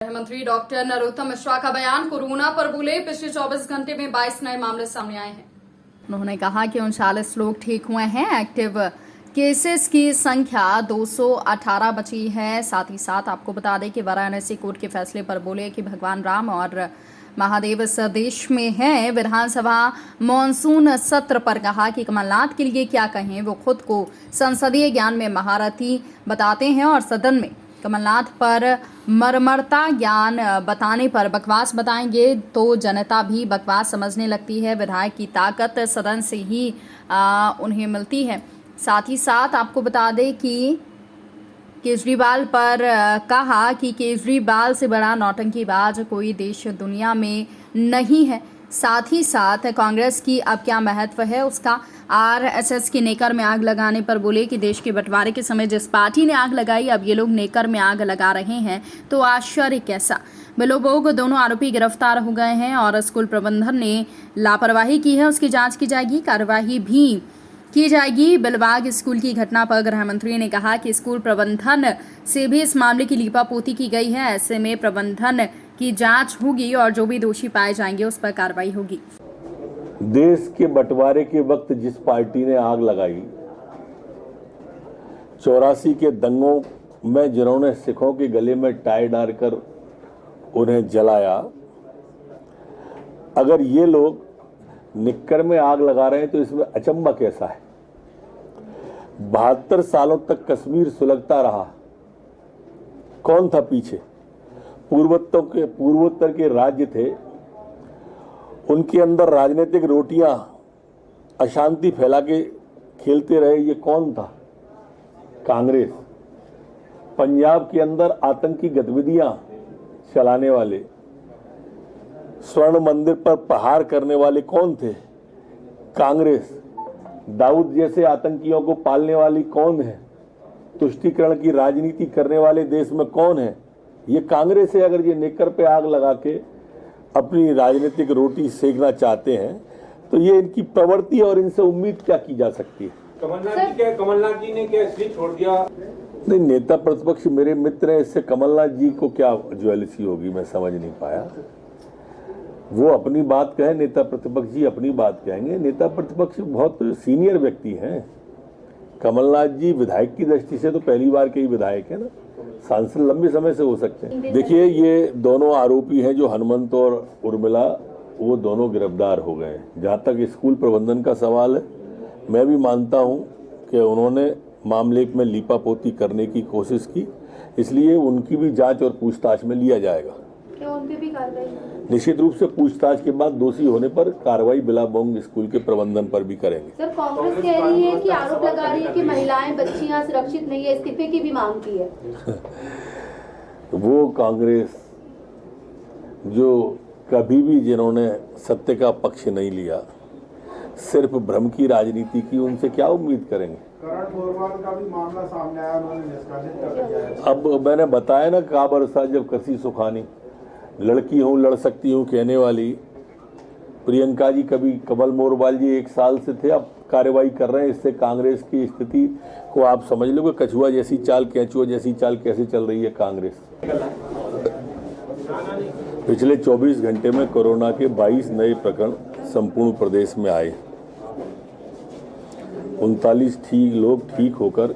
गृह मंत्री डॉक्टर नरोत्तम मिश्रा का बयान। कोरोना पर बोले, पिछले 24 घंटे में 22 नए मामले सामने आए हैं। उन्होंने कहा कि 39 लोग ठीक हुए हैं। एक्टिव केसेस की संख्या 218 बची है। साथ ही साथ आपको बता दें कि वाराणसी कोर्ट के फैसले पर बोले कि भगवान राम और महादेव स्वदेश में हैं। विधानसभा मॉनसून सत्र पर कहा कि कमलनाथ के लिए क्या कहें, वो खुद को संसदीय ज्ञान में महारथी बताते हैं और सदन में कमलनाथ पर मरमरता ज्ञान बताने पर बकवास बताएंगे तो जनता भी बकवास समझने लगती है। विधायक की ताकत सदन से ही उन्हें मिलती है। साथ ही साथ आपको बता दें कि केजरीवाल पर कहा कि केजरीवाल से बड़ा नौटंकीबाज कोई देश दुनिया में नहीं है। साथ ही साथ कांग्रेस की अब क्या महत्व है उसका। आरएसएस के नेकर में आग लगाने पर बोले कि देश के बंटवारे के समय जिस पार्टी ने आग लगाई, अब ये लोग नेकर में आग लगा रहे हैं तो आश्चर्य कैसा। बिलोबोग दोनों आरोपी गिरफ्तार हो गए हैं और स्कूल प्रबंधन ने लापरवाही की है, उसकी जांच की जाएगी, कार्रवाई भी की जाएगी। बिलबाग स्कूल की घटना पर गृह मंत्री ने कहा कि स्कूल प्रबंधन से भी इस मामले की लीपापोती की गई है। ऐसे में प्रबंधन की जांच होगी और जो भी दोषी पाए जाएंगे उस पर कार्रवाई होगी। देश के बंटवारे के वक्त जिस पार्टी ने आग लगाई, 84 के दंगों में जिन्होंने सिखों के गले में टाई डालकर उन्हें जलाया, अगर ये लोग निक्कर में आग लगा रहे हैं तो इसमें अचंभा कैसा है। 72 सालों तक कश्मीर सुलगता रहा, कौन था पीछे? पूर्वोत्तर के राज्य थे, उनके अंदर राजनीतिक रोटियां अशांति फैला के खेलते रहे, ये कौन था? कांग्रेस। पंजाब के अंदर आतंकी गतिविधियां चलाने वाले, स्वर्ण मंदिर पर प्रहार करने वाले कौन थे? कांग्रेस। दाऊद जैसे आतंकियों को पालने वाली कौन है? तुष्टीकरण की राजनीति करने वाले देश में कौन है? ये कांग्रेस है। अगर ये नेकर पे आग लगा के अपनी राजनीतिक रोटी सेकना चाहते हैं तो ये इनकी प्रवृत्ति और इनसे उम्मीद क्या की जा सकती है। कमलनाथ जी ने क्या इसलिए छोड़ दिया? नहीं, नेता प्रतिपक्ष मेरे मित्र हैं, इससे कमलनाथ जी को क्या ज्वेलसी होगी, मैं समझ नहीं पाया। वो अपनी बात कहे, नेता प्रतिपक्ष जी अपनी बात कहेंगे। नेता प्रतिपक्ष बहुत सीनियर व्यक्ति हैं। कमलनाथ जी विधायक की दृष्टि से तो पहली बार के ही विधायक है ना, सांसद लंबे समय से हो सकते हैं। देखिए, ये दोनों आरोपी हैं जो हनुमंत और उर्मिला, वो दोनों गिरफ्तार हो गए। जहां तक स्कूल प्रबंधन का सवाल है, मैं भी मानता हूं कि उन्होंने मामले में लीपापोती करने की कोशिश की, इसलिए उनकी भी जांच और पूछताछ में लिया जाएगा। क्या उन पे भी कार्रवाई? निश्चित रूप से पूछताछ के बाद दोषी होने पर कार्रवाई बिलाबोंग स्कूल के प्रबंधन पर भी करेंगे। सर, कांग्रेस कह रही है कि आरोप लगा रही है कि महिलाएं, बच्चियां सुरक्षित नहीं है, इस्तीफे की भी मांग की है। वो कांग्रेस जो कभी भी जिन्होंने सत्य का पक्ष नहीं लिया, सिर्फ भ्रम की राजनीति की, उनसे क्या उम्मीद करेंगे। करण बोरवाल का भी मामला सामने आया, उन्होंने निष्कासित कर दिया। अब मैंने बताया ना, का बरसा जब कसी सुखानी, लड़की हूँ लड़ सकती हूँ कहने वाली प्रियंका जी, कभी कमल मोरवाल जी 1 साल से थे, अब कार्रवाई कर रहे हैं। इससे कांग्रेस की स्थिति को आप समझ लो कि कछुआ जैसी चाल, केंचुआ जैसी चाल कैसे चल रही है कांग्रेस। पिछले 24 घंटे में कोरोना के 22 नए प्रकरण संपूर्ण प्रदेश में आए। 39 लोग ठीक होकर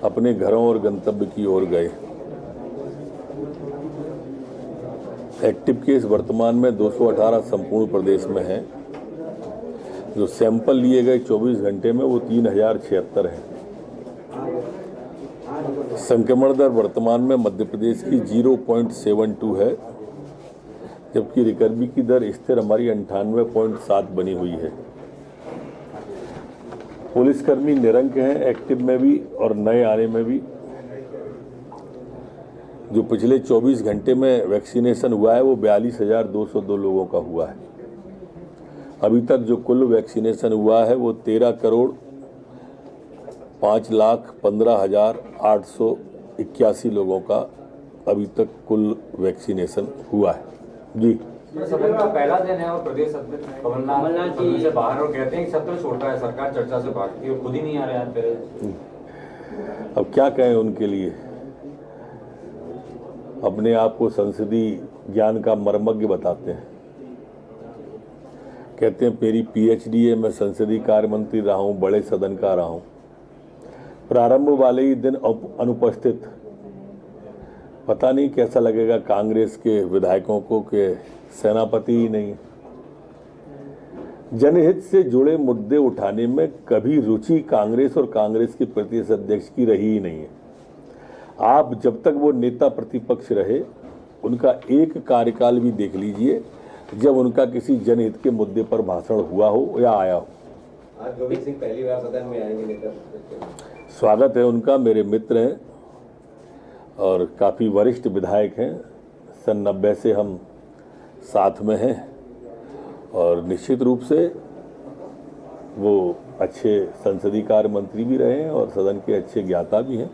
अपने घरों और गंतव्य की ओर गए। एक्टिव केस वर्तमान में 218 संपूर्ण प्रदेश में हैं। जो सैंपल लिए गए 24 घंटे में वो 3076 है। संक्रमण दर वर्तमान में मध्य प्रदेश की 0.72 है, जबकि रिकवरी की दर स्थिर हमारी 98.7 बनी हुई है। पुलिसकर्मी निरंक हैं, एक्टिव में भी और नए आने में भी। जो पिछले 24 घंटे में वैक्सीनेशन हुआ है वो 42,202 लोगों का हुआ है। अभी तक जो कुल वैक्सीनेशन हुआ है वो 13,15,881 लोगों का अभी तक कुल वैक्सीनेशन हुआ है। जी, सदन का पहला दिन है और प्रदेश अध्यक्ष कमलनाथ जी से बाहर और कहते हैं कि सत्र छोड़ रहा है, सरकार चर्चा से भागती है, खुद ही नहीं आ रहे हैं। अब क्या कहें उनके लिए। अपने आप को संसदीय ज्ञान का मर्मज्ञ बताते हैं। कहते हैं मेरी पीएचडी है, मैं संसदीय कार्य मंत्री रहा हूं, बड़े सदन का रहा हूं। प्रारंभ वाले ही दिन अनुपस्थित। पता नहीं कैसा लगेगा कांग्रेस के विधायकों को कि सेनापति ही नहीं। जनहित से जुड़े मुद्दे उठाने में कभी रुचि कांग्रेस और कांग्रेस के प्रदेश अध्यक्ष की रही ही नहीं है। आप जब तक वो नेता प्रतिपक्ष रहे, उनका एक कार्यकाल भी देख लीजिए जब उनका किसी जनहित के मुद्दे पर भाषण हुआ हो या आया हो। आज गोविंद सिंह पहली बार सदन में आएंगे नेता। स्वागत है उनका, मेरे मित्र हैं और काफ़ी वरिष्ठ विधायक हैं। सन 90 से हम साथ में हैं और निश्चित रूप से वो अच्छे संसदीय कार्य मंत्री भी रहे हैं और सदन के अच्छे ज्ञाता भी हैं।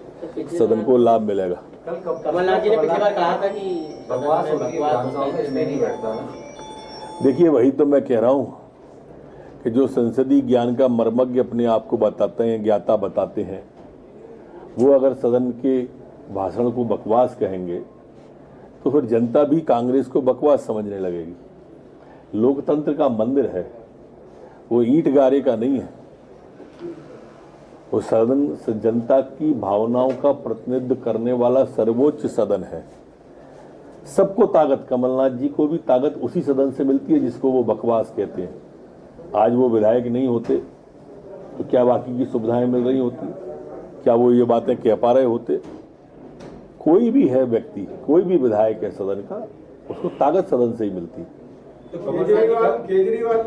सदन को लाभ मिलेगा। कमलनाथ जी ने पिछली बार कहा था कि बकवास होती है, विधानसभा में इसमें नहीं बैठता ना। देखिए, वही तो मैं कह रहा हूं कि जो संसदीय ज्ञान का मर्मज्ञ अपने आप को बताते हैं, ज्ञाता बताते हैं, वो अगर सदन के भाषण को बकवास कहेंगे तो फिर जनता भी कांग्रेस को बकवास समझने लगेगी। लोकतंत्र का मंदिर है, वो ईंट गारे का नहीं है। वो सदन जनता की भावनाओं का प्रतिनिधित्व करने वाला सर्वोच्च सदन है। सबको ताकत, कमलनाथ जी को भी ताकत उसी सदन से मिलती है जिसको वो बकवास कहते हैं। आज वो विधायक नहीं होते तो क्या बाकी की सुविधाएं मिल रही होती? क्या वो ये बातें कह पा रहे होते? कोई भी है व्यक्ति, कोई भी विधायक है सदन का, उसको ताकत सदन से ही मिलती है। केजरीवाल